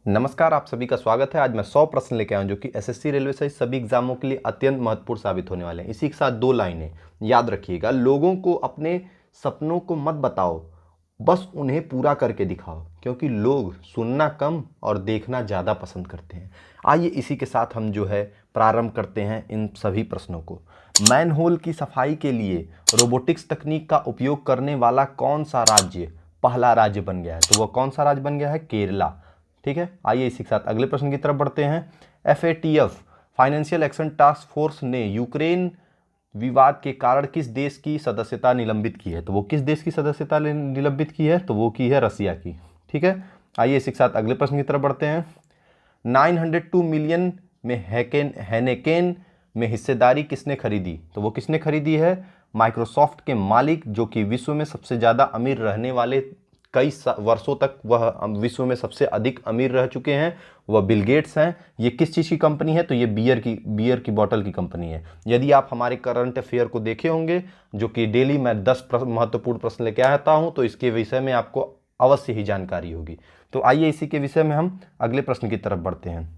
नमस्कार, आप सभी का स्वागत है। आज मैं 100 प्रश्न लेके आया हूं जो कि एसएससी रेलवे सहित सभी एग्जामों के लिए अत्यंत महत्वपूर्ण साबित होने वाले हैं। इसी के साथ दो लाइनें याद रखिएगा। लोगों को अपने सपनों को मत बताओ, बस उन्हें पूरा करके दिखाओ, क्योंकि लोग सुनना कम और देखना ज़्यादा पसंद करते हैं। आइए इसी के साथ हम जो है प्रारंभ करते हैं इन सभी प्रश्नों को। मैनहोल की सफाई के लिए रोबोटिक्स तकनीक का उपयोग करने वाला कौन सा राज्य पहला राज्य बन गया है? तो वो कौन सा राज्य बन गया है? केरला। ठीक है, आइए इसी के साथ अगले प्रश्न की तरफ बढ़ते हैं। FATF financial action task force ने यूक्रेन विवाद के कारण किस देश की सदस्यता निलंबित की है? तो वो किस देश की सदस्यता निलंबित की है? तो वो की है रसिया की। ठीक है, आइए इसी के साथ अगले प्रश्न की तरफ बढ़ते हैं। 902 मिलियन में हैनेकेन में हिस्सेदारी किसने खरीदी? तो वो किसने खरीदी है? माइक्रोसॉफ्ट के मालिक, जो कि विश्व में सबसे ज़्यादा अमीर रहने वाले, कई वर्षों तक वह विश्व में सबसे अधिक अमीर रह चुके हैं, वह बिल गेट्स हैं। ये किस चीज़ की कंपनी है? तो ये बियर की बोतल की कंपनी है। यदि आप हमारे करंट अफेयर को देखे होंगे, जो कि डेली मैं 10 महत्वपूर्ण प्रश्न लेके आता हूं, तो इसके विषय में आपको अवश्य ही जानकारी होगी। तो आइए इसी के विषय में हम अगले प्रश्न की तरफ बढ़ते हैं।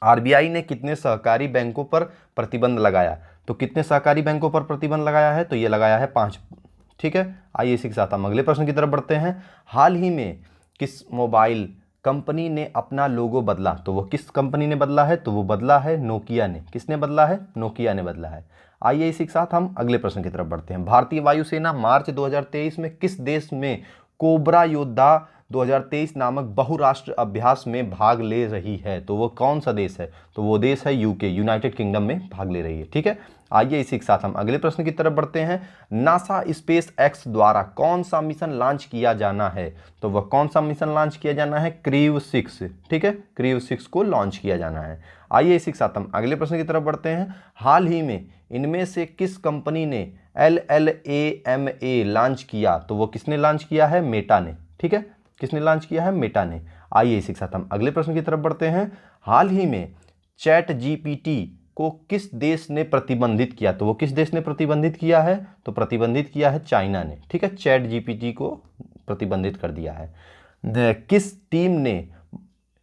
RBI ने कितने सहकारी बैंकों पर प्रतिबंध लगाया? तो कितने सहकारी बैंकों पर प्रतिबंध लगाया है? तो ये लगाया है 5। ठीक है, आइए इसी के साथ हम अगले प्रश्न की तरफ बढ़ते हैं। हाल ही में किस मोबाइल कंपनी ने अपना लोगो बदला? तो वो किस कंपनी ने बदला है? तो वो बदला है नोकिया ने। किसने बदला है? नोकिया ने बदला है। आइए इसी के साथ हम अगले प्रश्न की तरफ बढ़ते हैं। भारतीय वायुसेना मार्च 2023 में किस देश में कोबरा योद्धा 2023 नामक बहुराष्ट्र अभ्यास में भाग ले रही है? तो वो कौन सा देश है? तो वो देश है यूके, यूनाइटेड किंगडम में भाग ले रही है। ठीक है, आइए इसी के साथ हम अगले प्रश्न की तरफ बढ़ते हैं। नासा स्पेस एक्स द्वारा कौन सा मिशन लॉन्च किया जाना है? तो वह कौन सा मिशन लॉन्च किया जाना है? क्रीव 6। ठीक है, क्रीव 6 को लॉन्च किया जाना है। आइए इसी के साथ हम अगले प्रश्न की तरफ बढ़ते हैं। हाल ही में इनमें से किस कंपनी ने LLAMA लॉन्च किया? तो वो किसने लॉन्च किया है? मेटा ने। ठीक है, किसने लॉन्च किया है? मेटा ने। आइए इसी के साथ हम अगले प्रश्न की तरफ बढ़ते हैं। हाल ही में ChatGPT को किस देश ने प्रतिबंधित किया? तो वो किस देश ने प्रतिबंधित किया है? तो प्रतिबंधित किया है चाइना ने। ठीक है, ChatGPT को प्रतिबंधित कर दिया है। किस टीम ने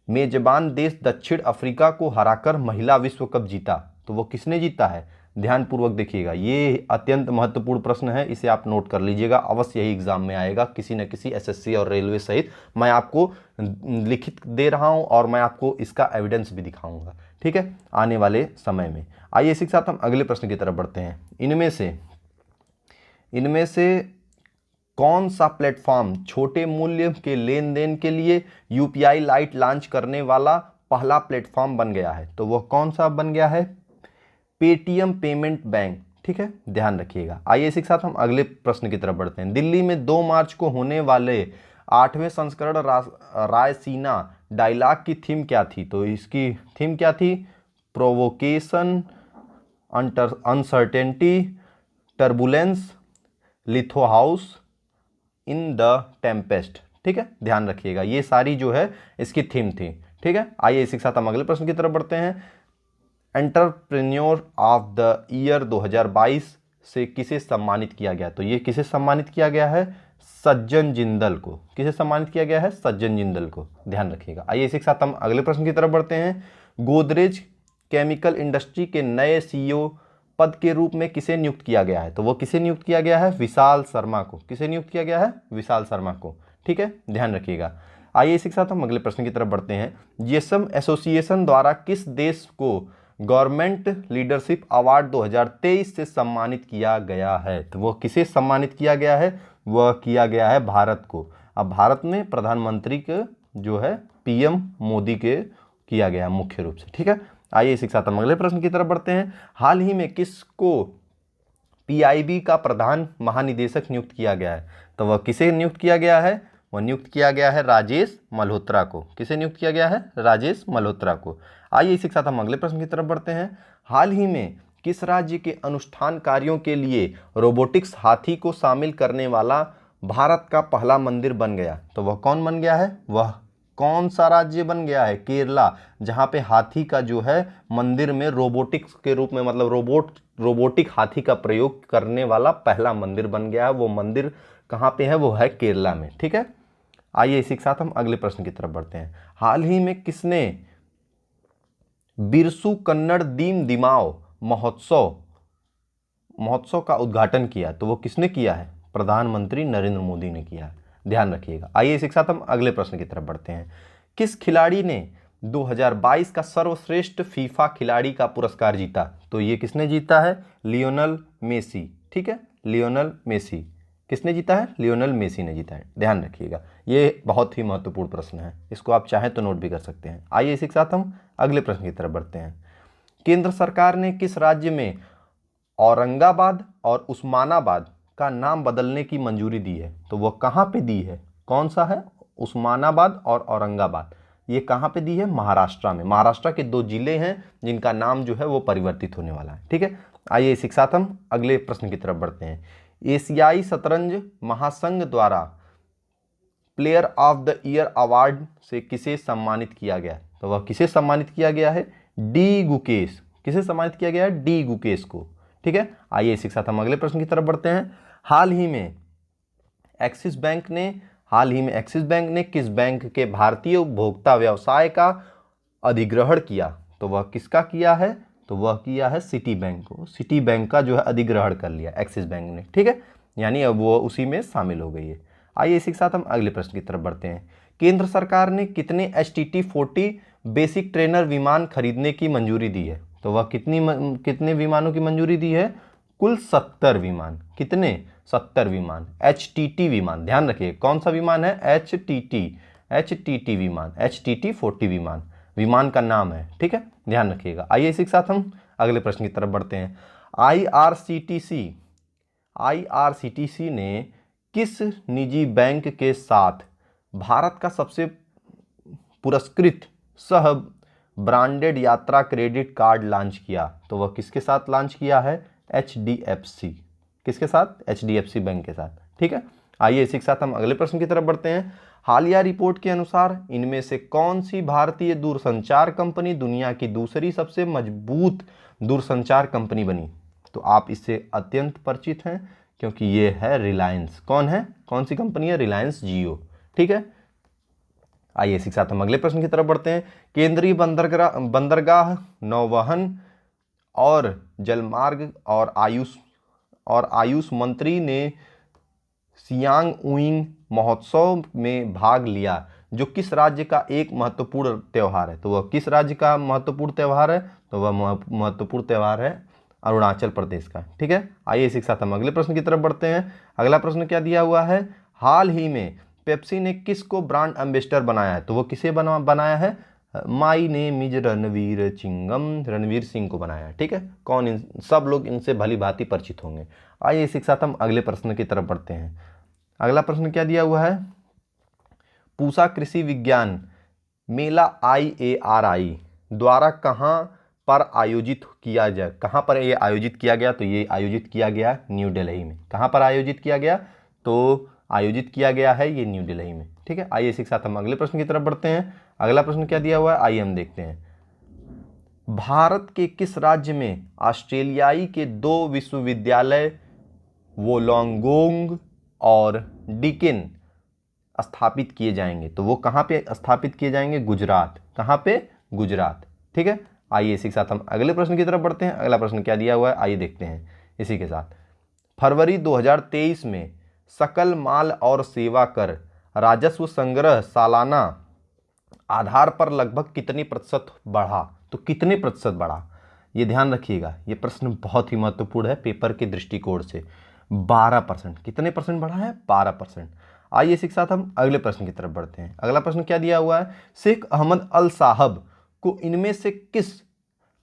मेजबान देश दक्षिण अफ्रीका को हराकर महिला विश्व कप जीता? तो वो किसने जीता है? ध्यानपूर्वक देखिएगा, ये अत्यंत महत्वपूर्ण प्रश्न है, इसे आप नोट कर लीजिएगा, अवश्य यही एग्जाम में आएगा किसी न किसी एसएससी और रेलवे सहित। मैं आपको लिखित दे रहा हूं और मैं आपको इसका एविडेंस भी दिखाऊंगा, ठीक है, आने वाले समय में। आइए इसी के साथ हम अगले प्रश्न की तरफ बढ़ते हैं। इनमें से कौन सा प्लेटफॉर्म छोटे मूल्य के लेन देन के लिए UPI लाइट लॉन्च करने वाला पहला प्लेटफॉर्म बन गया है? तो वह कौन सा बन गया है? Paytm payment bank. ठीक है, ध्यान रखिएगा। आइए इसी के साथ हम अगले प्रश्न की तरफ बढ़ते हैं। दिल्ली में 2 मार्च को होने वाले 8वें संस्करण रायसीना डायलॉग की थीम क्या थी? तो इसकी थीम क्या थी? Provocation, uncertainty, turbulence, litho house in the Tempest. ठीक है, ध्यान रखिएगा, ये सारी जो है इसकी थीम थी। ठीक है, आइए इसी के साथ हम अगले प्रश्न की तरफ बढ़ते हैं। एंटरप्रेन्योर ऑफ द ईयर 2022 से किसे सम्मानित किया गया? तो ये किसे सम्मानित किया गया है? सज्जन जिंदल को। किसे सम्मानित किया गया है? सज्जन जिंदल को, ध्यान रखिएगा। आइए इसी के साथ हम अगले प्रश्न की तरफ बढ़ते हैं। गोदरेज केमिकल इंडस्ट्री के नए CEO पद के रूप में किसे नियुक्त किया गया है? तो वो किसे नियुक्त किया गया है? विशाल शर्मा को। किसे नियुक्त किया गया है? विशाल शर्मा को। ठीक है, ध्यान रखिएगा। आइए इसी के साथ हम अगले प्रश्न की तरफ बढ़ते हैं। जीएसएम एसोसिएशन द्वारा किस देश को गवर्नमेंट लीडरशिप अवार्ड 2023 से सम्मानित किया गया है? तो वो किसे सम्मानित किया गया है? वह किया गया है भारत को। अब भारत में प्रधानमंत्री के जो है PM मोदी के किया गया मुख्य रूप से। ठीक है, आइए इसी के साथ हम अगले प्रश्न की तरफ बढ़ते हैं। हाल ही में किसको PIB का प्रधान महानिदेशक नियुक्त किया गया है? तो वह किसे नियुक्त किया गया है? वह नियुक्त किया गया है राजेश मल्होत्रा को। किसे नियुक्त किया गया है? राजेश मल्होत्रा को। आइए इसी के साथ हम अगले प्रश्न की तरफ बढ़ते हैं। हाल ही में किस राज्य के अनुष्ठान कार्यों के लिए रोबोटिक्स हाथी को शामिल करने वाला भारत का पहला मंदिर बन गया? तो वह कौन बन गया है? वह कौन सा राज्य बन गया है? केरला, जहां पे हाथी का जो है मंदिर में रोबोटिक्स के रूप में, मतलब रोबोटिक हाथी का प्रयोग करने वाला पहला मंदिर बन गया है। वो मंदिर कहाँ पे है? वो है केरला में। ठीक है, आइए इसी के साथ हम अगले प्रश्न की तरफ बढ़ते हैं। हाल ही में किसने बिरसू कन्नड़ दीन दिमाओ महोत्सव का उद्घाटन किया? तो वो किसने किया है? प्रधानमंत्री नरेंद्र मोदी ने किया है, ध्यान रखिएगा। आइए इसी के साथ हम अगले प्रश्न की तरफ बढ़ते हैं। किस खिलाड़ी ने 2022 का सर्वश्रेष्ठ फीफा खिलाड़ी का पुरस्कार जीता? तो ये किसने जीता है? Lionel Messi. ठीक है, लियोनेल मेसी। किसने जीता है? लियोनेल मेसी ने जीता है, ध्यान रखिएगा। ये बहुत ही महत्वपूर्ण प्रश्न है, इसको आप चाहें तो नोट भी कर सकते हैं। आइए इसी के साथ हम अगले प्रश्न की तरफ बढ़ते हैं। केंद्र सरकार ने किस राज्य में औरंगाबाद और उस्मानाबाद का नाम बदलने की मंजूरी दी है? तो वह कहाँ पे दी है? कौन सा है? उस्मानाबाद और औरंगाबाद। ये कहाँ पे दी है? महाराष्ट्र में। महाराष्ट्र के 2 जिले हैं जिनका नाम जो है वो परिवर्तित होने वाला है। ठीक है, आइए इसी के साथ हम अगले प्रश्न की तरफ बढ़ते हैं। एशियाई शतरंज महासंघ द्वारा player of the year award से किसे सम्मानित किया गया? तो वह किसे सम्मानित किया गया है? डी गुकेश। किसे सम्मानित किया गया है? डी गुकेश को। ठीक है, आइए इसी के साथ हम अगले प्रश्न की तरफ बढ़ते हैं। हाल ही में एक्सिस बैंक ने किस बैंक के भारतीय उपभोक्ता व्यवसाय का अधिग्रहण किया? तो वह किसका किया है? तो वह किया है सिटी बैंक को। सिटी बैंक का जो है अधिग्रहण कर लिया एक्सिस बैंक ने। ठीक है, यानी अब वो उसी में शामिल हो गई है। आइए इसी के साथ हम अगले प्रश्न की तरफ बढ़ते हैं। केंद्र सरकार ने कितने HTT-40 बेसिक ट्रेनर विमान खरीदने की मंजूरी दी है? तो वह कितने विमानों की मंजूरी दी है? कुल 70 विमान। कितने? 70 विमान। HTT विमान, ध्यान रखिए कौन सा विमान है? HTT विमान, HTT-40 विमान का नाम है। ठीक है, ध्यान रखिएगा। आइए इसी के साथ हम अगले प्रश्न की तरफ बढ़ते हैं। IRCTC ने किस निजी बैंक के साथ भारत का सबसे पुरस्कृत सह ब्रांडेड यात्रा क्रेडिट कार्ड लॉन्च किया? तो वह किसके साथ लॉन्च किया है? HDFC। किसके साथ? HDFC बैंक के साथ। ठीक है, आइए इसी के साथ हम अगले प्रश्न की तरफ बढ़ते हैं। हालिया रिपोर्ट के अनुसार इनमें से कौन सी भारतीय दूरसंचार कंपनी दुनिया की दूसरी सबसे मजबूत दूरसंचार कंपनी बनी? तो आप इससे अत्यंत परिचित हैं क्योंकि ये है रिलायंस। कौन है? कौन सी कंपनी है? रिलायंस जियो। ठीक है, आइए इसी के साथ हम अगले प्रश्न की तरफ बढ़ते हैं। केंद्रीय बंदरगाह, नौवहन और जलमार्ग और आयुष मंत्री ने सियांग उइंग महोत्सव में भाग लिया, जो किस राज्य का एक महत्वपूर्ण त्यौहार है? तो वह किस राज्य का महत्वपूर्ण त्यौहार है? तो वह महत्वपूर्ण त्यौहार है अरुणाचल प्रदेश का। ठीक है, आइए इसी के साथ हम अगले प्रश्न की तरफ बढ़ते हैं। अगला प्रश्न क्या दिया हुआ है? हाल ही में पेप्सी ने किसको ब्रांड एम्बेसडर बनाया है? तो वो किसे बनाया है? माई नेम इज रणवीर चिंगम, रणवीर सिंह को बनाया है। ठीक है, कौन? सब लोग इनसे भली भांति परिचित होंगे। आइए इसी के साथ हम अगले प्रश्न की तरफ बढ़ते हैं। अगला प्रश्न क्या दिया हुआ है? पूसा कृषि विज्ञान मेला IARI द्वारा कहाँ पर आयोजित किया जाए? कहाँ पर ये आयोजित किया गया? तो ये आयोजित किया गया न्यू दिल्ली में। कहाँ पर आयोजित किया गया? तो आयोजित किया गया है ये न्यू दिल्ली में। ठीक है, आइए इसी के साथ हम अगले प्रश्न की तरफ बढ़ते हैं। अगला प्रश्न क्या दिया हुआ है? आइए हम देखते हैं। भारत के किस राज्य में ऑस्ट्रेलियाई के 2 विश्वविद्यालय वोलोंगोंग और डिकिन स्थापित किए जाएंगे? तो वो कहाँ पे स्थापित किए जाएंगे? गुजरात। कहाँ पे? गुजरात। ठीक है, आइए इसी के साथ हम अगले प्रश्न की तरफ बढ़ते हैं। अगला प्रश्न क्या दिया हुआ है? आइए देखते हैं इसी के साथ। फरवरी 2023 में सकल माल और सेवा कर राजस्व संग्रह सालाना आधार पर लगभग कितने प्रतिशत बढ़ा? तो कितने प्रतिशत बढ़ा? ये ध्यान रखिएगा, ये प्रश्न बहुत ही महत्वपूर्ण है पेपर के दृष्टिकोण से। 12%। कितने परसेंट बढ़ा है? 12%। आइए इसी के साथ हम अगले प्रश्न की तरफ बढ़ते हैं। अगला प्रश्न क्या दिया हुआ है? शेख अहमद अल साहब को इनमें से किस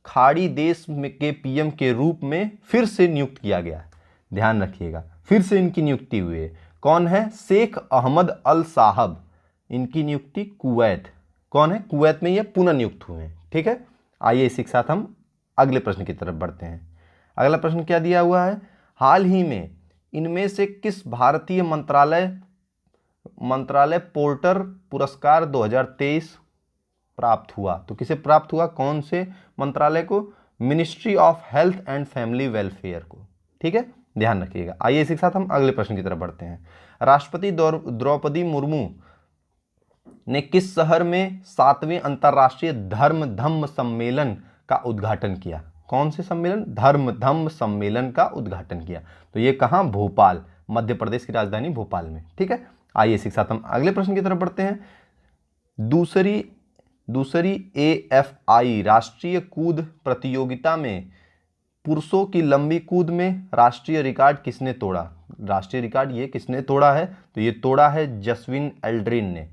खाड़ी देश के PM के रूप में फिर से नियुक्त किया गया है? ध्यान रखिएगा, फिर से इनकी नियुक्ति हुई है। कौन है? शेख अहमद अल साहब। इनकी नियुक्ति कुवैत। कौन है? कुवैत में ये पुनः नियुक्त हुए हैं। ठीक है, आइए इसी के साथ हम अगले प्रश्न की तरफ बढ़ते हैं। अगला प्रश्न क्या दिया हुआ है? हाल ही में इनमें से किस भारतीय मंत्रालय पोर्टर पुरस्कार 2023 प्राप्त हुआ? तो किसे प्राप्त हुआ? कौन से मंत्रालय को? Ministry of health and family welfare को। ठीक है, ध्यान रखिएगा। आइए इसी के साथ हम अगले प्रश्न की तरफ बढ़ते हैं। राष्ट्रपति द्रौपदी मुर्मू ने किस शहर में 7वें अंतर्राष्ट्रीय धर्म धम्म सम्मेलन का उद्घाटन किया? कौन से सम्मेलन? धर्म धम्म सम्मेलन का उद्घाटन किया। तो ये कहाँ? भोपाल, मध्य प्रदेश की राजधानी भोपाल में। ठीक है, आइए इसी के साथ हम अगले प्रश्न की तरफ बढ़ते हैं। दूसरी AFI राष्ट्रीय कूद प्रतियोगिता में पुरुषों की लंबी कूद में राष्ट्रीय रिकॉर्ड किसने तोड़ा? राष्ट्रीय रिकॉर्ड ये किसने तोड़ा है? तो ये तोड़ा है जस्विन एल्ड्रिन ने।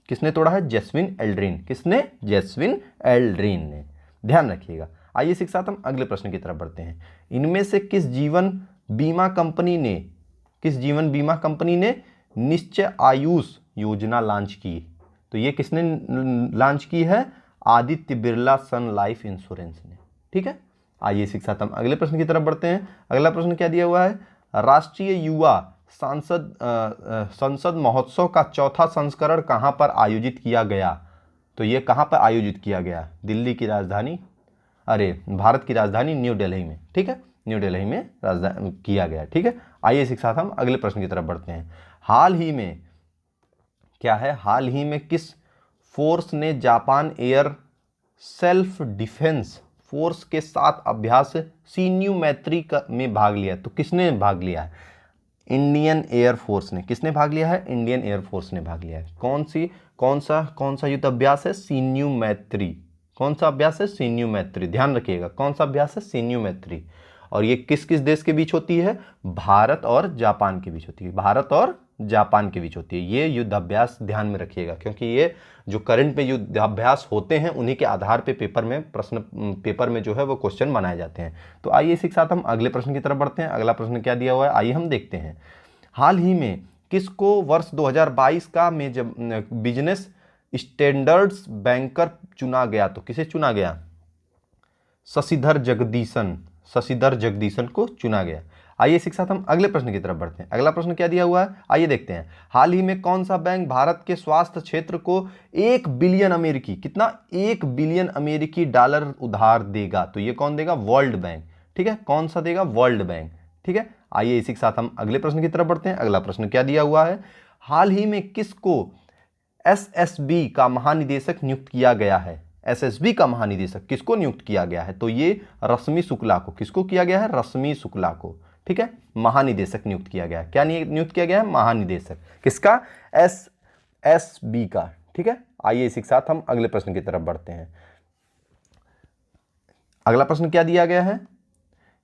किसने तोड़ा है? जस्विन एल्ड्रिन। किसने? जस्विन एल्ड्रिन ने। ध्यान रखिएगा। आइए इसी के साथ हम अगले प्रश्न की तरफ बढ़ते हैं। इनमें से किस जीवन बीमा कंपनी ने निश्चय आयुष योजना लॉन्च की? तो ये किसने लॉन्च की है? आदित्य बिरला सन लाइफ इंश्योरेंस ने। ठीक है, आइए इसी के साथ हम अगले प्रश्न की तरफ बढ़ते हैं। अगला प्रश्न क्या दिया हुआ है? राष्ट्रीय युवा संसद महोत्सव का चौथा संस्करण कहां पर आयोजित किया गया? तो ये कहां पर आयोजित किया गया? दिल्ली की राजधानी, भारत की राजधानी न्यू दिल्ली में। ठीक है, न्यू दिल्ली में राजधानी किया गया। ठीक है, आइए इसी के साथ हम अगले प्रश्न की तरफ बढ़ते हैं। हाल ही में क्या है? हाल ही में किस फोर्स ने Japan air self defence force के साथ अभ्यास सीन्यू मैत्री में भाग लिया? तो किसने भाग लिया है? इंडियन एयर फोर्स ने। किसने भाग लिया है? इंडियन एयर फोर्स ने भाग लिया है। कौन सा युद्ध अभ्यास है? सीन्यू मैत्री। कौन सा अभ्यास है? सीन्यू मैत्री। ध्यान रखिएगा, कौन सा अभ्यास है? सीन्यू मैत्री। और ये किस किस देश के बीच होती है? भारत और जापान के बीच होती है। भारत और जापान के बीच होती है ये युद्ध अभ्यास। ध्यान में रखिएगा, क्योंकि ये जो करंट में युद्ध अभ्यास होते हैं उन्हीं के आधार पे पेपर में जो है वो क्वेश्चन बनाए जाते हैं। तो आइए इसी के साथ हम अगले प्रश्न की तरफ बढ़ते हैं। अगला प्रश्न क्या दिया हुआ है, आइए हम देखते हैं। हाल ही में किसको वर्ष 2022 का बिजनेस स्टैंडर्ड्स बैंकर चुना गया? तो किसे चुना गया? शशिधर जगदीशन को चुना गया। आइए इसी के साथ हम अगले प्रश्न की तरफ बढ़ते हैं। अगला प्रश्न क्या दिया हुआ है, आइए देखते हैं। हाल ही में कौन सा बैंक भारत के स्वास्थ्य क्षेत्र को 1 बिलियन अमेरिकी, कितना? 1 बिलियन अमेरिकी डॉलर उधार देगा? तो ये कौन देगा? World bank. ठीक है, कौन सा देगा? World bank. ठीक है, आइए इसी के साथ हम अगले प्रश्न की तरफ बढ़ते हैं। अगला प्रश्न क्या दिया हुआ है, हाल ही में किसको एसएसबी का महानिदेशक नियुक्त किया गया है? एसएसबी का महानिदेशक किसको नियुक्त किया गया है? तो ये रश्मि शुक्ला को। किसको किया गया है? रश्मि शुक्ला को। ठीक है, महानिदेशक नियुक्त किया गया है। क्या नियुक्त किया गया है? महानिदेशक। किसका? एसएसबी का। ठीक है, आइए इसी के साथ हम अगले प्रश्न की तरफ बढ़ते हैं। अगला प्रश्न क्या दिया गया है,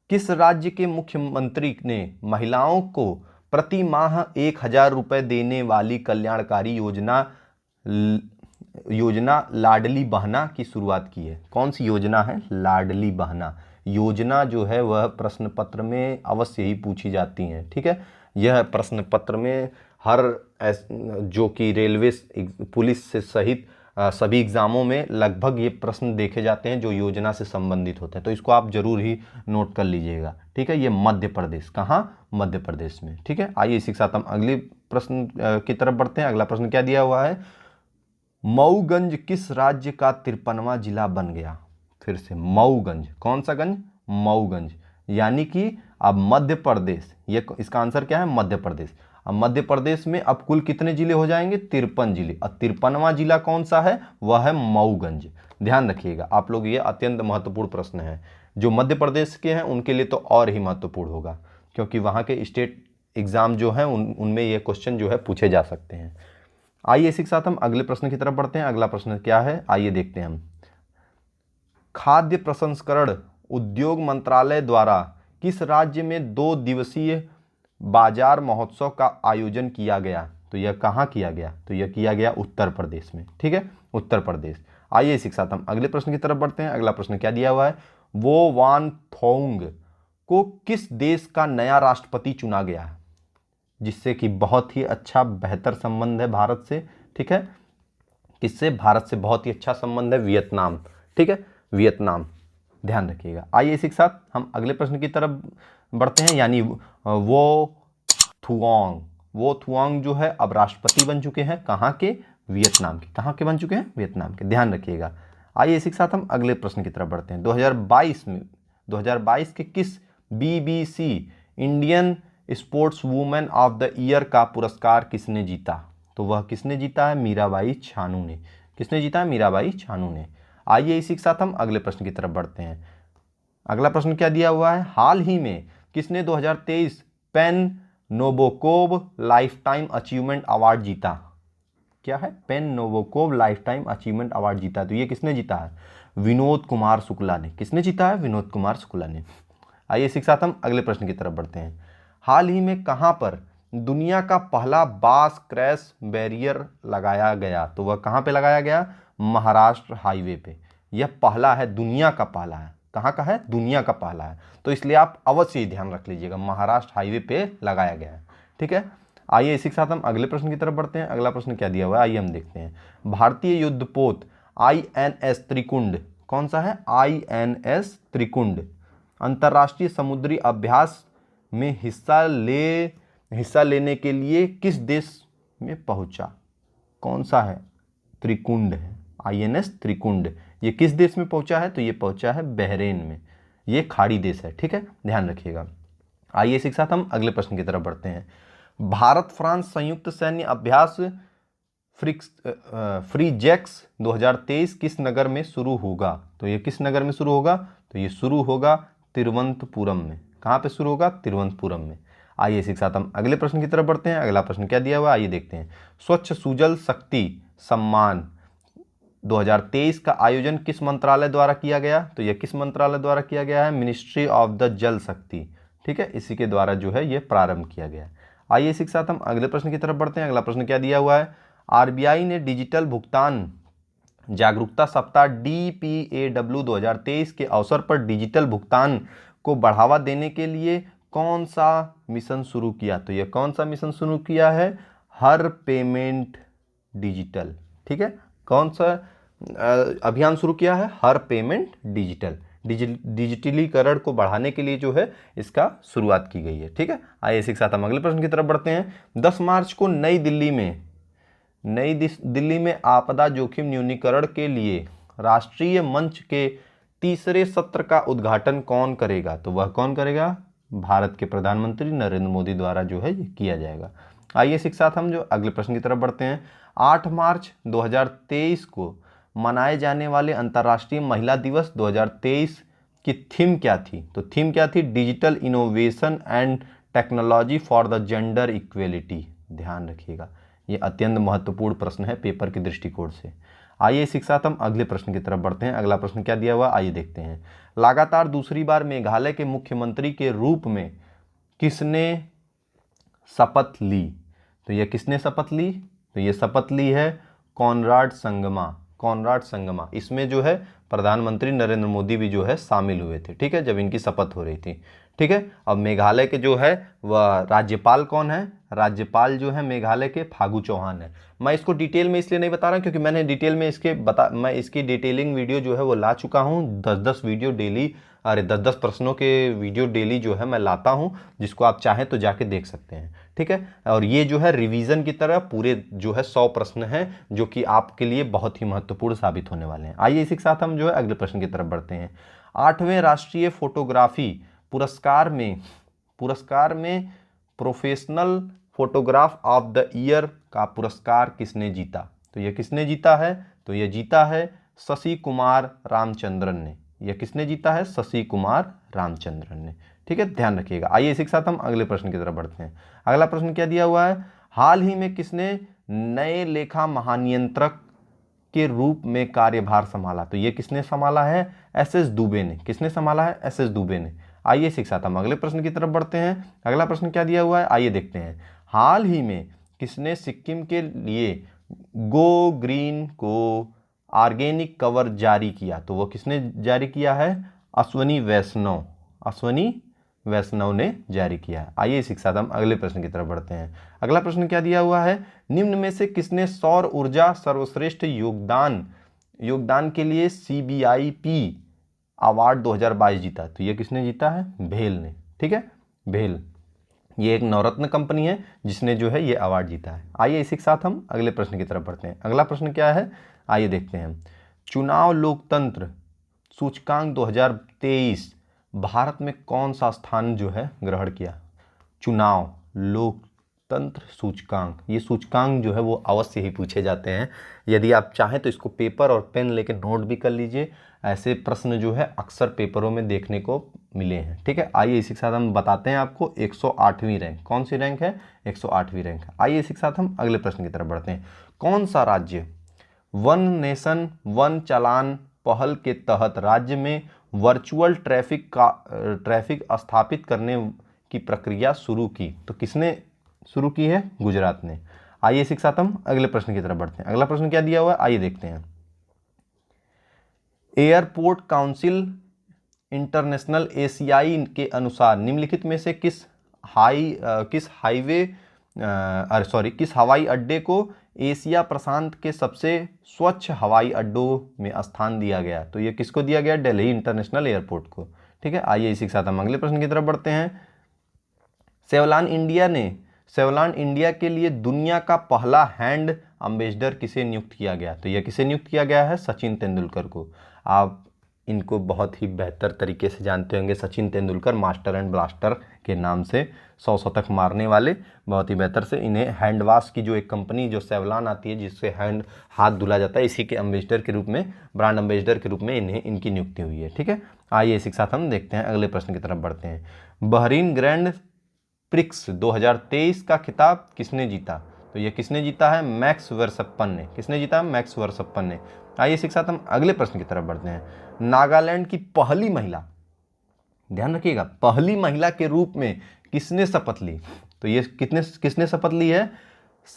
किस राज्य के मुख्यमंत्री ने महिलाओं को प्रति माह 1,000 रुपए देने वाली कल्याणकारी योजना लाडली बहना की शुरुआत की है? कौन सी योजना है? लाडली बहना योजना जो है वह प्रश्न पत्र में अवश्य ही पूछी जाती है। ठीक है, यह प्रश्न पत्र में हर जो कि रेलवे पुलिस से सहित सभी एग्जामों में लगभग ये प्रश्न देखे जाते हैं जो योजना से संबंधित होते हैं। तो इसको आप जरूर ही नोट कर लीजिएगा। ठीक है, ये मध्य प्रदेश, कहाँ? मध्य प्रदेश में। ठीक है, आइए इसी के साथ हम अगले प्रश्न की तरफ बढ़ते हैं। अगला प्रश्न क्या दिया हुआ है, मऊगंज किस राज्य का 53वां जिला बन गया? फिर से मऊगंज। कौन सा गंज? मऊगंज। यानी कि अब मध्य प्रदेश, ये इसका आंसर क्या है? मध्य प्रदेश। अब मध्य प्रदेश में अब कुल कितने जिले हो जाएंगे? 53 जिले। और 53वां जिला कौन सा है? वह है मऊगंज। ध्यान रखिएगा आप लोग, ये अत्यंत महत्वपूर्ण प्रश्न है। जो मध्य प्रदेश के हैं उनके लिए तो और ही महत्वपूर्ण होगा, क्योंकि वहाँ के स्टेट एग्जाम जो हैं उनमें ये क्वेश्चन जो है पूछे जा सकते हैं। आइए इसी के साथ हम अगले प्रश्न की तरफ बढ़ते हैं। अगला प्रश्न क्या है, आइए देखते हैं हम। खाद्य प्रसंस्करण उद्योग मंत्रालय द्वारा किस राज्य में 2 दिवसीय बाजार महोत्सव का आयोजन किया गया? तो यह कहाँ किया गया? तो यह किया गया उत्तर प्रदेश में। ठीक है, उत्तर प्रदेश। आइए इसी के साथ हम अगले प्रश्न की तरफ बढ़ते हैं। अगला प्रश्न क्या दिया हुआ है, वो वान थोंग को किस देश का नया राष्ट्रपति चुना गया है? जिससे कि बहुत ही अच्छा बेहतर संबंध है भारत से। ठीक है, किससे? भारत से बहुत ही अच्छा संबंध है, वियतनाम। ठीक है, वियतनाम। ध्यान रखिएगा। आइए इसी के साथ हम अगले प्रश्न की तरफ बढ़ते हैं। यानी वो थुआंग जो है अब राष्ट्रपति बन चुके हैं, कहाँ के? वियतनाम के। कहाँ के बन चुके हैं? वियतनाम के। ध्यान रखिएगा। आइए इसी के साथ हम अगले प्रश्न की तरफ बढ़ते हैं। 2022 के किस BBC Indian sports women of the year का पुरस्कार किसने जीता? तो वह किसने जीता है? मीराबाई छानू ने। किसने जीता है? मीराबाई छानू ने। आइए इसी के साथ हम अगले प्रश्न की तरफ बढ़ते हैं। अगला प्रश्न क्या दिया हुआ है? हाल ही में किसने 2023 PEN Nabokov lifetime achievement award जीता? क्या है? PEN Nabokov lifetime achievement award जीता। तो ये किसने जीता है? विनोद कुमार शुक्ला ने। किसने जीता है? विनोद कुमार शुक्ला ने। आइए इसी के साथ हम अगले प्रश्न की तरफ बढ़ते हैं। हाल ही में कहां पर दुनिया का पहला बास क्रैश बैरियर लगाया गया? तो वह कहां पे लगाया गया? महाराष्ट्र हाईवे पे। यह पहला है, दुनिया का पहला है। कहां का है? दुनिया का पहला है। तो इसलिए आप अवश्य ही ध्यान रख लीजिएगा, महाराष्ट्र हाईवे पे लगाया गया है। ठीक है। आइए इसी के साथ हम अगले प्रश्न की तरफ बढ़ते हैं। अगला प्रश्न क्या दिया हुआ है, आइए हम देखते हैं। भारतीय युद्धपोत INS त्रिकुंड कौन सा है? INS त्रिकुंड अंतर्राष्ट्रीय समुद्री अभ्यास में हिस्सा लेने के लिए किस देश में पहुंचा? कौन सा है? त्रिकुंड है, INS त्रिकुंड। ये किस देश में पहुंचा है? तो ये पहुंचा है बहरेन में। ये खाड़ी देश है। ठीक है, ध्यान रखिएगा। आइए इसी के साथ हम अगले प्रश्न की तरफ बढ़ते हैं। भारत फ्रांस संयुक्त सैन्य अभ्यास फ्रीजेक्स 2023 किस नगर में शुरू होगा? तो ये किस नगर में शुरू होगा? तो ये शुरू होगा तिरुवनंतपुरम में। कहाँ पे शुरू होगा? तिरुवनंतपुरम में। आइए इसी के साथ हम अगले प्रश्न की तरफ बढ़ते हैं। अगला प्रश्न क्या दिया हुआ, आइए देखते हैं। स्वच्छ सुजल शक्ति सम्मान 2023 का आयोजन किस मंत्रालय द्वारा किया गया? तो यह किस मंत्रालय द्वारा किया गया है? मिनिस्ट्री ऑफ द जल शक्ति। ठीक है, इसी के द्वारा जो है ये प्रारंभ किया गया है। आइए इसी के साथ हम अगले प्रश्न की तरफ बढ़ते हैं। अगला प्रश्न क्या दिया हुआ है? RBI ने डिजिटल भुगतान जागरूकता सप्ताह DPAW 2023 के अवसर पर डिजिटल भुगतान को बढ़ावा देने के लिए कौन सा मिशन शुरू किया? तो यह कौन सा मिशन शुरू किया है? हर पेमेंट डिजिटल। ठीक है, कौन सा अभियान शुरू किया है? हर पेमेंट डिजिटल। डिजिटलीकरण को बढ़ाने के लिए जो है इसका शुरुआत की गई है। ठीक है, आइए इसी के साथ हम अगले प्रश्न की तरफ बढ़ते हैं। 10 मार्च को नई दिल्ली में आपदा जोखिम न्यूनीकरण के लिए राष्ट्रीय मंच के तीसरे सत्र का उद्घाटन कौन करेगा? तो वह कौन करेगा? भारत के प्रधानमंत्री नरेंद्र मोदी द्वारा जो है ये किया जाएगा। आइए इसी के साथ हम जो अगले प्रश्न की तरफ बढ़ते हैं। 8 मार्च 2023 को मनाए जाने वाले अंतर्राष्ट्रीय महिला दिवस 2023 की थीम क्या थी? तो थीम क्या थी? Digital innovation and technology for the gender equality. ध्यान रखिएगा, ये अत्यंत महत्वपूर्ण प्रश्न है पेपर के दृष्टिकोण से। आइए इसी के साथ हम अगले प्रश्न की तरफ बढ़ते हैं। अगला प्रश्न क्या दिया हुआ, आइए देखते हैं। लगातार दूसरी बार मेघालय के मुख्यमंत्री के रूप में किसने शपथ ली? तो यह किसने शपथ ली? तो ये शपथ ली है कॉनराड संगमा। इसमें जो है प्रधानमंत्री नरेंद्र मोदी भी जो है शामिल हुए थे। ठीक है, जब इनकी शपथ हो रही थी। ठीक है, अब मेघालय के जो है वह राज्यपाल कौन है? राज्यपाल जो है मेघालय के फागू चौहान है। मैं इसको डिटेल में इसलिए नहीं बता रहा क्योंकि मैंने डिटेल में मैं इसकी डिटेलिंग वीडियो जो है वो ला चुका हूँ। 10-10 वीडियो डेली, 10-10 प्रश्नों के वीडियो डेली जो है मैं लाता हूँ, जिसको आप चाहें तो जाके देख सकते हैं। ठीक है, और ये जो है रिवीजन की तरह पूरे जो है 100 प्रश्न हैं जो कि आपके लिए बहुत ही महत्वपूर्ण साबित होने वाले हैं। आइए इसी के साथ हम जो है अगले प्रश्न की तरफ बढ़ते हैं। 8वें राष्ट्रीय फोटोग्राफी पुरस्कार में professional photograph of the year का पुरस्कार किसने जीता? तो यह किसने जीता है? तो यह जीता है शशि कुमार रामचंद्रन ने। यह किसने जीता है? शशि कुमार रामचंद्रन ने। ठीक है, ध्यान रखिएगा। आइए इसी के साथ हम अगले प्रश्न की तरफ बढ़ते हैं। अगला प्रश्न क्या दिया हुआ है? हाल ही में किसने नए लेखा महानियंत्रक के रूप में कार्यभार संभाला? तो ये किसने संभाला है? SS दुबे ने। किसने संभाला है? SS दुबे ने। आइए इसी के साथ हम अगले प्रश्न की तरफ बढ़ते हैं। अगला प्रश्न क्या दिया हुआ है, आइए देखते हैं। हाल ही में किसने सिक्किम के लिए गो ग्रीन को ऑर्गेनिक कवर जारी किया? तो वो किसने जारी किया है? अश्वनी वैष्णव ने जारी किया है। आइए इसी के साथ हम अगले प्रश्न की तरफ बढ़ते हैं। अगला प्रश्न क्या दिया हुआ है? निम्न में से किसने सौर ऊर्जा सर्वश्रेष्ठ योगदान के लिए CBIP अवार्ड 2022 जीता? तो ये किसने जीता है? भेल ने। ठीक है, भेल ये एक नवरत्न कंपनी है जिसने जो है ये अवार्ड जीता है। आइए इसी के साथ हम अगले प्रश्न की तरफ बढ़ते हैं। अगला प्रश्न क्या है, आइए देखते हैं। चुनाव लोकतंत्र सूचकांक 2023 भारत में कौन सा स्थान जो है ग्रहण किया? चुनाव लोकतंत्र सूचकांक, ये सूचकांक जो है वो अवश्य ही पूछे जाते हैं। यदि आप चाहें तो इसको पेपर और पेन लेके नोट भी कर लीजिए, ऐसे प्रश्न जो है अक्सर पेपरों में देखने को मिले हैं। ठीक है, आइए इसी के साथ हम बताते हैं आपको 108वीं रैंक, कौन सी रैंक है, 108वीं रैंक। आइए इसी के साथ हम अगले प्रश्न की तरफ बढ़ते हैं। कौन सा राज्य वन नेशन वन चालान पहल के तहत राज्य में वर्चुअल ट्रैफिक स्थापित करने की प्रक्रिया शुरू की? तो किसने शुरू की है? गुजरात ने। आइए इसी के साथ हम अगले प्रश्न की तरफ बढ़ते हैं। अगला प्रश्न क्या दिया हुआ है, आइए देखते हैं। एयरपोर्ट काउंसिल इंटरनेशनल एशियाई के अनुसार निम्नलिखित में से किस हवाई अड्डे को एशिया प्रशांत के सबसे स्वच्छ हवाई अड्डों में स्थान दिया गया? तो ये किसको दिया गया? दिल्ली इंटरनेशनल एयरपोर्ट को। ठीक है, आइए इसी के साथ हम अगले प्रश्न की तरफ बढ़ते हैं। सेवलान इंडिया के लिए दुनिया का पहला हैंड एम्बेसडर किसे नियुक्त किया गया? तो यह किसे नियुक्त किया गया है? सचिन तेंदुलकर को। आप इनको बहुत ही बेहतर तरीके से जानते होंगे, Sachin Tendulkar master and blaster के नाम से 100 शतक मारने वाले, बहुत ही बेहतर से। इन्हें हैंड वाश की जो एक कंपनी जो सेवलान आती है जिससे हाथ धुला जाता है, इसी के एम्बेसडर के रूप में, ब्रांड एम्बेसडर के रूप में इनकी नियुक्ति हुई है। ठीक है, आइए इसी के साथ हम देखते हैं, अगले प्रश्न की तरफ बढ़ते हैं। बहरीन ग्रैंड प्रिक्स 2023 का खिताब किसने जीता? तो ये किसने जीता है? मैक्स वर्सप्पन ने। किसने जीता? मैक्स वर्सप्पन ने। आइए इसी के साथ हम अगले प्रश्न की तरफ बढ़ते हैं। नागालैंड की पहली महिला, ध्यान रखिएगा, पहली महिला के रूप में किसने शपथ ली? तो ये किसने शपथ ली है?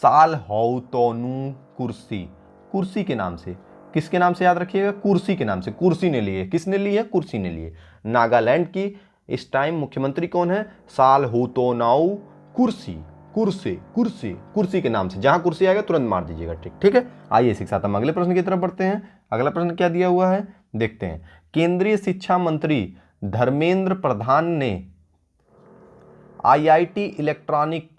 सालहौतोनु कुर्सी के नाम से। किसके नाम से याद रखिएगा? कुर्सी के नाम से। कुर्सी ने ली है। किसने ली है? कुर्सी ने ली है। नागालैंड की इस टाइम मुख्यमंत्री कौन है? सालहौतोनाउ कुर्सी के नाम से। जहां कुर्सी आएगा तुरंत मार दीजिएगा। ठीक है, आइए इसी के साथ हम अगले प्रश्न की तरफ बढ़ते हैं। अगला प्रश्न क्या दिया हुआ है, देखते हैं। केंद्रीय शिक्षा मंत्री धर्मेंद्र प्रधान ने IIT इलेक्ट्रॉनिक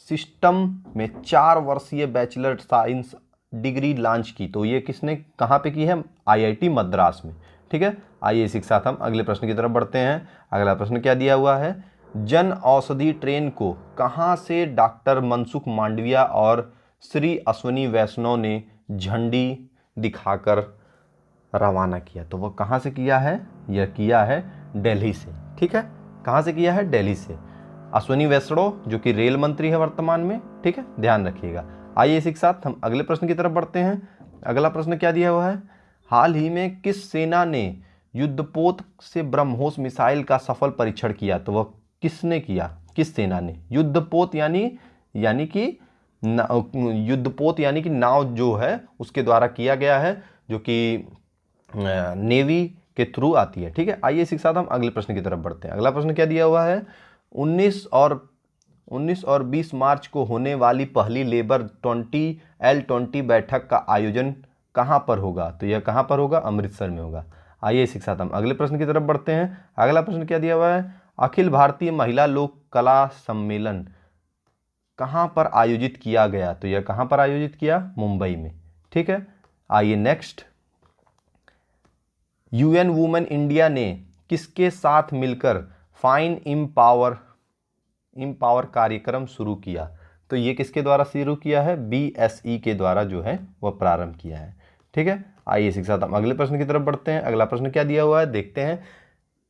सिस्टम में 4 वर्षीय बैचलर साइंस डिग्री लॉन्च की। तो ये किसने, कहाँ पे की है? IIT मद्रास में। ठीक है, आइए इसी के साथ हम अगले प्रश्न की तरफ बढ़ते हैं। अगला प्रश्न क्या दिया हुआ है? जन औषधि ट्रेन को कहाँ से डॉक्टर मनसुख मांडविया और श्री अश्वनी वैष्णव ने झंडी दिखाकर रवाना किया? तो वह कहाँ से किया है? यह किया है दिल्ली से। ठीक है, कहाँ से किया है? दिल्ली से। अश्वनी वैष्णव जो कि रेल मंत्री है वर्तमान में। ठीक है, ध्यान रखिएगा। आइए इसी के साथ हम अगले प्रश्न की तरफ बढ़ते हैं। अगला प्रश्न क्या दिया हुआ है? हाल ही में किस सेना ने युद्धपोत से ब्रह्मोस मिसाइल का सफल परीक्षण किया? तो वह किसने किया? किस सेना ने? युद्धपोत यानी कि युद्धपोत यानी कि नाव जो है उसके द्वारा किया गया है, जो कि नेवी के थ्रू आती है। ठीक है, आइए इसी के साथ हम अगले प्रश्न की तरफ बढ़ते हैं। अगला प्रश्न क्या दिया हुआ है? 19 और 20 मार्च को होने वाली पहली लेबर L20 बैठक का आयोजन कहाँ पर होगा? तो यह कहाँ पर होगा? अमृतसर में होगा। आइए इसी के साथ हम अगले प्रश्न की तरफ बढ़ते हैं। अगला प्रश्न क्या दिया हुआ है? अखिल भारतीय महिला लोक कला सम्मेलन कहाँ पर आयोजित किया गया? तो यह कहाँ पर आयोजित किया? मुंबई में। ठीक है, आइए नेक्स्ट। UN वुमेन इंडिया ने किसके साथ मिलकर फाइन इम्पावर कार्यक्रम शुरू किया? तो ये किसके द्वारा शुरू किया है? BSE के द्वारा जो है वह प्रारंभ किया है। ठीक है, आइए इसी के साथ हम अगले प्रश्न की तरफ बढ़ते हैं। अगला प्रश्न क्या दिया हुआ है, देखते हैं।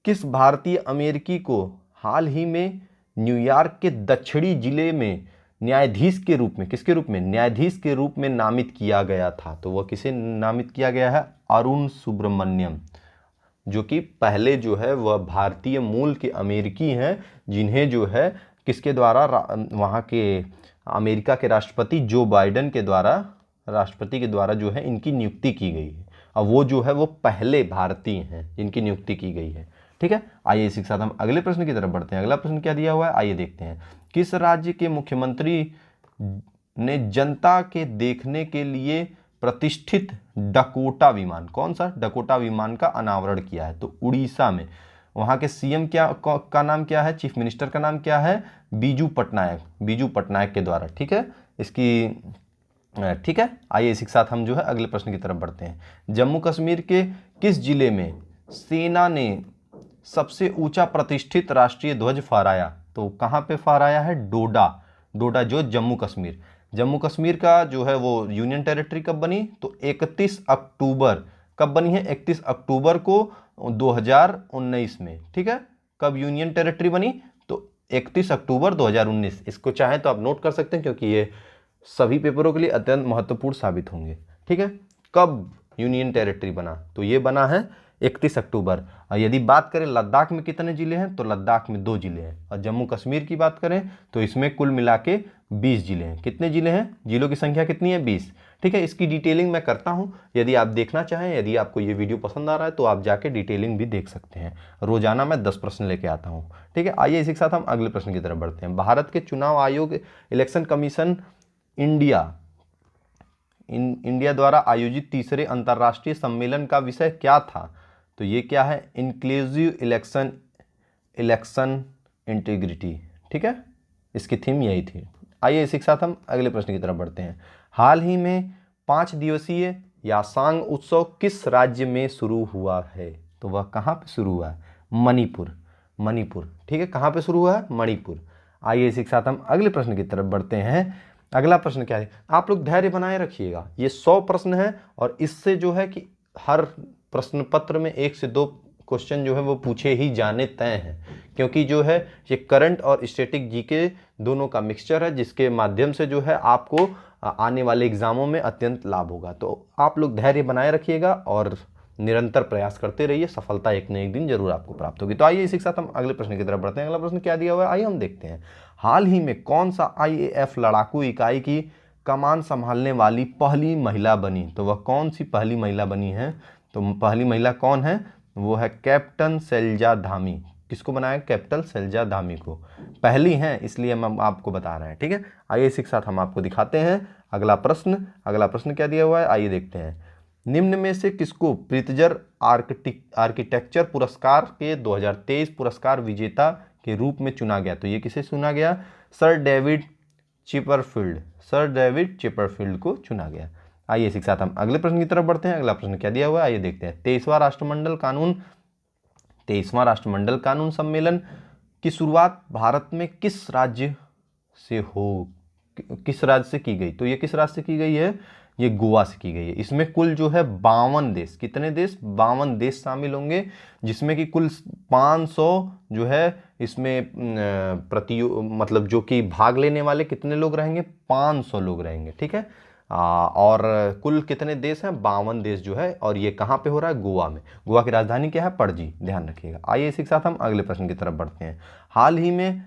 किस भारतीय अमेरिकी को हाल ही में न्यूयॉर्क के दक्षिणी जिले में न्यायाधीश के रूप में, किसके रूप में? न्यायाधीश के रूप में नामित किया गया था? तो वह किसे नामित किया गया है? अरुण सुब्रमण्यम, जो कि पहले जो है वह भारतीय मूल के अमेरिकी हैं, जिन्हें जो है किसके द्वारा, वहाँ के अमेरिका के राष्ट्रपति जो बाइडेन के द्वारा, राष्ट्रपति के द्वारा जो है इनकी नियुक्ति की गई है। और वो जो है वो पहले भारतीय हैं जिनकी नियुक्ति की गई है। ठीक है, आइए इसी के साथ हम अगले प्रश्न की तरफ बढ़ते हैं। अगला प्रश्न क्या दिया हुआ है, आइए देखते हैं। किस राज्य के मुख्यमंत्री ने जनता के देखने के लिए प्रतिष्ठित डकोटा विमान, कौन सा? डकोटा विमान का अनावरण किया है? तो उड़ीसा में। वहाँ के CM का नाम क्या है? चीफ मिनिस्टर का नाम क्या है? बीजू पटनायक के द्वारा। ठीक है, ठीक है, आइए इसी के साथ हम जो है अगले प्रश्न की तरफ बढ़ते हैं। जम्मू कश्मीर के किस जिले में सेना ने सबसे ऊंचा प्रतिष्ठित राष्ट्रीय ध्वज फहराया? तो कहाँ पे फहराया है? डोडा जो जम्मू कश्मीर, जम्मू कश्मीर का जो है वो यूनियन टेरिटरी कब बनी, तो 31 अक्टूबर, कब बनी है, 31 अक्टूबर को 2019 में, ठीक है। कब यूनियन टेरिटरी बनी, तो 31 अक्टूबर 2019। इसको चाहें तो आप नोट कर सकते हैं क्योंकि ये सभी पेपरों के लिए अत्यंत महत्वपूर्ण साबित होंगे, ठीक है। कब यूनियन टेरिटरी बना, तो ये बना है 31 अक्टूबर। और यदि बात करें लद्दाख में कितने जिले हैं, तो लद्दाख में 2 जिले हैं। और जम्मू कश्मीर की बात करें तो इसमें कुल मिला के 20 जिले हैं। कितने जिले हैं, जिलों की संख्या कितनी है, 20, ठीक है। इसकी डिटेलिंग मैं करता हूं, यदि आप देखना चाहें, यदि आपको ये वीडियो पसंद आ रहा है तो आप जाके डिटेलिंग भी देख सकते हैं। रोजाना मैं 10 प्रश्न लेके आता हूं, ठीक है। आइए इसी के साथ हम अगले प्रश्न की तरफ बढ़ते हैं। भारत के चुनाव आयोग, इलेक्शन कमीशन इंडिया द्वारा आयोजित तीसरे अंतर्राष्ट्रीय सम्मेलन का विषय क्या था, तो ये क्या है, इंक्लूसिव इलेक्शन इंटीग्रिटी, ठीक है। इसकी थीम यही थी। आइए इसी के साथ हम अगले प्रश्न की तरफ बढ़ते हैं। हाल ही में 5 दिवसीय यासांग उत्सव किस राज्य में शुरू हुआ है, तो वह कहाँ पे शुरू हुआ है, मणिपुर, ठीक है। कहाँ पे शुरू हुआ है, मणिपुर। आइए इसी के साथ हम अगले प्रश्न की तरफ बढ़ते हैं। अगला प्रश्न क्या है, आप लोग धैर्य बनाए रखिएगा, ये 100 प्रश्न है और इससे जो है कि हर प्रश्न पत्र में 1 से 2 क्वेश्चन जो है वो पूछे ही जाने तय हैं, क्योंकि जो है ये करंट और स्टैटिक जीके दोनों का मिक्सचर है, जिसके माध्यम से जो है आपको आने वाले एग्जामों में अत्यंत लाभ होगा। तो आप लोग धैर्य बनाए रखिएगा और निरंतर प्रयास करते रहिए, सफलता एक न एक दिन जरूर आपको प्राप्त होगी। तो आइए इसी के साथ हम अगले प्रश्न की तरफ बढ़ते हैं। अगला प्रश्न क्या दिया हुआ है, आइए हम देखते हैं। हाल ही में कौन सा IAF लड़ाकू इकाई की कमान संभालने वाली पहली महिला बनी, तो वह कौन सी पहली महिला बनी है, तो पहली महिला कौन है, वो है कैप्टन शैलजा धामी। किसको बनाया, कैप्टन शैलजा धामी को, पहली हैं इसलिए हम आपको बता रहे हैं, ठीक है। आइए इसी के साथ हम आपको दिखाते हैं अगला प्रश्न क्या दिया हुआ है, आइए देखते हैं। निम्न में से किसको प्रित्जर आर्किटेक्चर पुरस्कार के 2023 पुरस्कार विजेता के रूप में चुना गया, तो ये किसे चुना गया, सर डेविड चिपरफील्ड को चुना गया। आइए इसी के साथ हम अगले प्रश्न की तरफ बढ़ते हैं। अगला प्रश्न क्या दिया हुआ है, आइए देखते हैं। 23वां राष्ट्रमंडल कानून सम्मेलन की शुरुआत भारत में किस राज्य से की गई, तो ये किस राज्य से की गई है, ये गोवा से की गई है। इसमें कुल जो है 52 देश, कितने देश, 52 देश शामिल होंगे, जिसमें कि कुल 500 जो है इसमें मतलब जो कि भाग लेने वाले कितने लोग रहेंगे, 500 लोग रहेंगे, ठीक है। और कुल कितने देश हैं, 52 देश जो है, और ये कहाँ पे हो रहा है, गोवा में। गोवा की राजधानी क्या है, पणजी, ध्यान रखिएगा। आइए इसी के साथ हम अगले प्रश्न की तरफ बढ़ते हैं। हाल ही में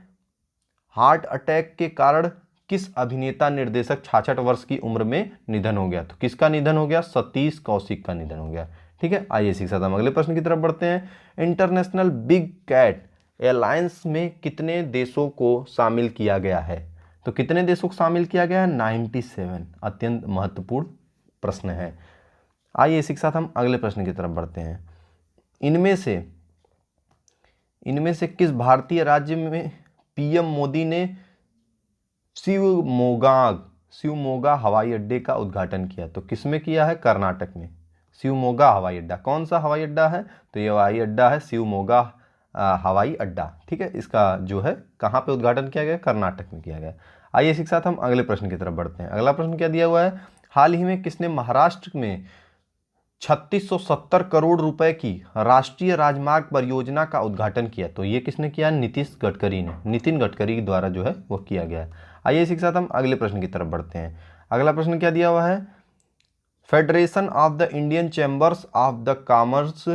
हार्ट अटैक के कारण किस अभिनेता निर्देशक 66 वर्ष की उम्र में निधन हो गया, तो किसका निधन हो गया, सतीश कौशिक का निधन हो गया, ठीक है। आइए इसी के साथ हम अगले प्रश्न की तरफ बढ़ते हैं। इंटरनेशनल बिग कैट एलायंस में कितने देशों को शामिल किया गया है, तो कितने देशों को शामिल किया गया है, 97। अत्यंत महत्वपूर्ण प्रश्न है। आइए इसी के साथ हम अगले प्रश्न की तरफ बढ़ते हैं। इनमें से किस भारतीय राज्य में PM मोदी ने शिवमोगा हवाई अड्डे का उद्घाटन किया, तो किसमें किया है, कर्नाटक में। शिवमोगा हवाई अड्डा कौन सा हवाई अड्डा है, तो ये हवाई अड्डा है शिवमोगा हवाई अड्डा, ठीक है। इसका जो है कहाँ पे उद्घाटन किया गया, कर्नाटक में किया गया। आइए इसी के साथ हम अगले प्रश्न की तरफ बढ़ते हैं। अगला प्रश्न क्या दिया हुआ है, हाल ही में किसने महाराष्ट्र में 3670 करोड़ रुपए की राष्ट्रीय राजमार्ग परियोजना का उद्घाटन किया, तो ये किसने किया, नितिन गडकरी द्वारा जो है वो किया गया है। आइए इसी के साथ हम अगले प्रश्न की तरफ बढ़ते हैं। अगला प्रश्न क्या दिया हुआ है, federation of the Indian chambers of the commerce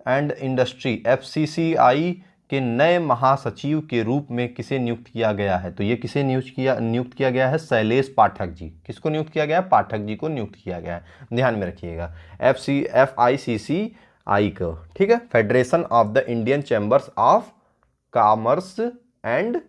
and industry FCCI के नए महासचिव के रूप में किसे नियुक्त किया गया है, तो ये किसे नियुक्त किया गया है, शैलेश पाठक जी। किसको नियुक्त किया गया है, पाठक जी को नियुक्त किया गया है, ध्यान में रखिएगा, FICCI को, ठीक है। Federation of the Indian chambers of commerce and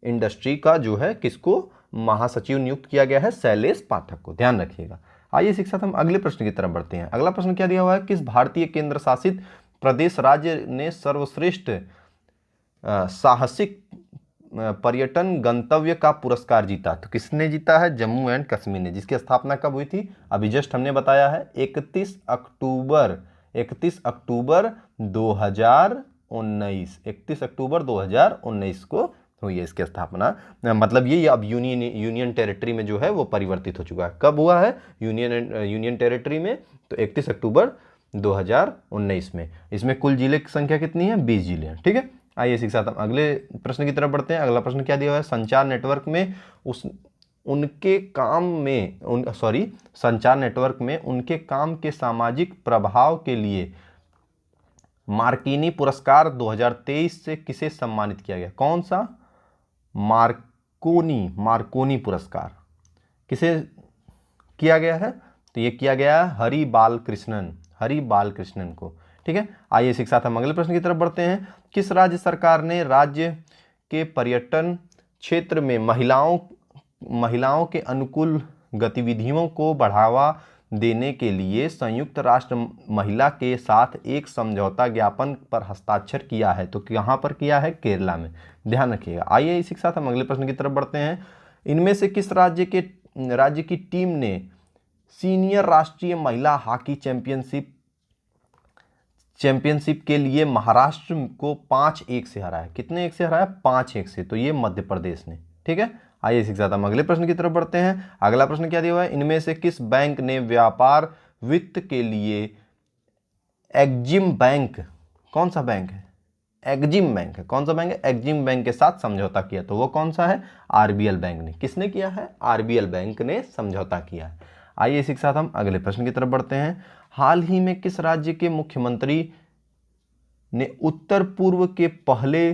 industry का जो है किसको महासचिव नियुक्त किया गया है, शैलेश पाठक को, ध्यान रखिएगा। आइए इसी के साथ हम अगले प्रश्न की तरफ बढ़ते हैं। अगला प्रश्न क्या दिया हुआ है, किस भारतीय केंद्र शासित प्रदेश राज्य ने सर्वश्रेष्ठ साहसिक पर्यटन गंतव्य का पुरस्कार जीता, तो किसने जीता है, जम्मू एंड कश्मीर ने, जिसकी स्थापना कब हुई थी, अभी जस्ट हमने बताया है 31 अक्टूबर 2019 को हुई है इसकी स्थापना। मतलब ये अब यूनियन टेरिटरी में जो है वो परिवर्तित हो चुका है। कब हुआ है यूनियन टेरिटरी में? तो 31 अक्टूबर 2019 में। इसमें कुल जिले की संख्या कितनी है? 20 जिले हैं। ठीक है, आइए इसी के साथ हम अगले प्रश्न की तरफ बढ़ते हैं। अगला प्रश्न क्या दिया हुआ है? संचार नेटवर्क में संचार नेटवर्क में उनके काम के सामाजिक प्रभाव के लिए मार्किनी पुरस्कार 2023 से किसे सम्मानित किया गया? कौन सा? मार्कोनी पुरस्कार किसे किया गया है? तो ये किया गया है हरि बालकृष्णन को। ठीक है, आइए इसी के साथ हम अगले प्रश्न की तरफ बढ़ते हैं। किस राज्य सरकार ने राज्य के पर्यटन क्षेत्र में महिलाओं के अनुकूल गतिविधियों को बढ़ावा देने के लिए संयुक्त राष्ट्र महिला के साथ एक समझौता ज्ञापन पर हस्ताक्षर किया है? तो कहाँ पर किया है? केरला में। ध्यान रखिएगा। आइए इसी के साथ हम अगले प्रश्न की तरफ बढ़ते हैं। इनमें से किस राज्य की टीम ने सीनियर राष्ट्रीय महिला हॉकी चैंपियनशिप के लिए महाराष्ट्र को 5-1 से हराया? कितने 1 से हराया? 5-1 से। तो ये मध्य प्रदेश ने। ठीक है, आइए इसी के साथ हम अगले प्रश्न की तरफ बढ़ते हैं। अगला प्रश्न क्या दिया हुआ है? इनमें से किस बैंक ने व्यापार वित्त के लिए एग्जिम बैंक, कौन सा बैंक है? एग्जिम बैंक है। कौन सा बैंक है? एग्जिम बैंक के साथ समझौता किया। तो वो कौन सा है? आरबीएल बैंक ने। किसने किया है? आरबीएल बैंक ने समझौता किया है। आइए इसी के साथ हम अगले प्रश्न की तरफ बढ़ते हैं। हाल ही में किस राज्य के मुख्यमंत्री ने उत्तर पूर्व के पहले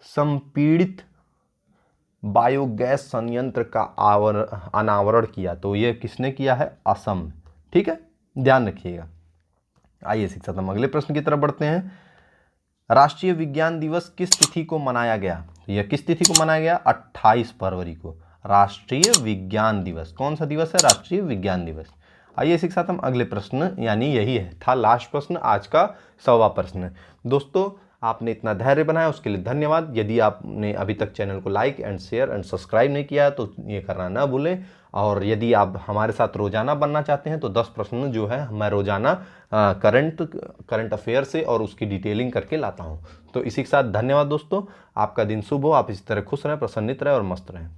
संपीड़ित बायोगैस संयंत्र का अनावरण किया? तो ये किसने किया है? असम। ठीक है, ध्यान रखिएगा। आइए इसी के साथ हम अगले प्रश्न की तरफ बढ़ते हैं। राष्ट्रीय विज्ञान दिवस किस तिथि को मनाया गया? यह किस तिथि को मनाया गया? 28 फरवरी को राष्ट्रीय विज्ञान दिवस। कौन सा दिवस है? राष्ट्रीय विज्ञान दिवस। आइए इसी के साथ हम अगले प्रश्न, यानी यही था लास्ट प्रश्न, आज का 100वां प्रश्न। दोस्तों, आपने इतना धैर्य बनाया उसके लिए धन्यवाद। यदि आपने अभी तक चैनल को like and share and subscribe नहीं किया तो ये करना ना भूलें। और यदि आप हमारे साथ रोजाना बनना चाहते हैं तो 10 प्रश्न जो है मैं रोजाना करंट अफेयर से और उसकी डिटेलिंग करके लाता हूं। तो इसी के साथ धन्यवाद दोस्तों, आपका दिन शुभ हो। आप इसी तरह खुश रहें, प्रसन्नित रहें और मस्त रहें।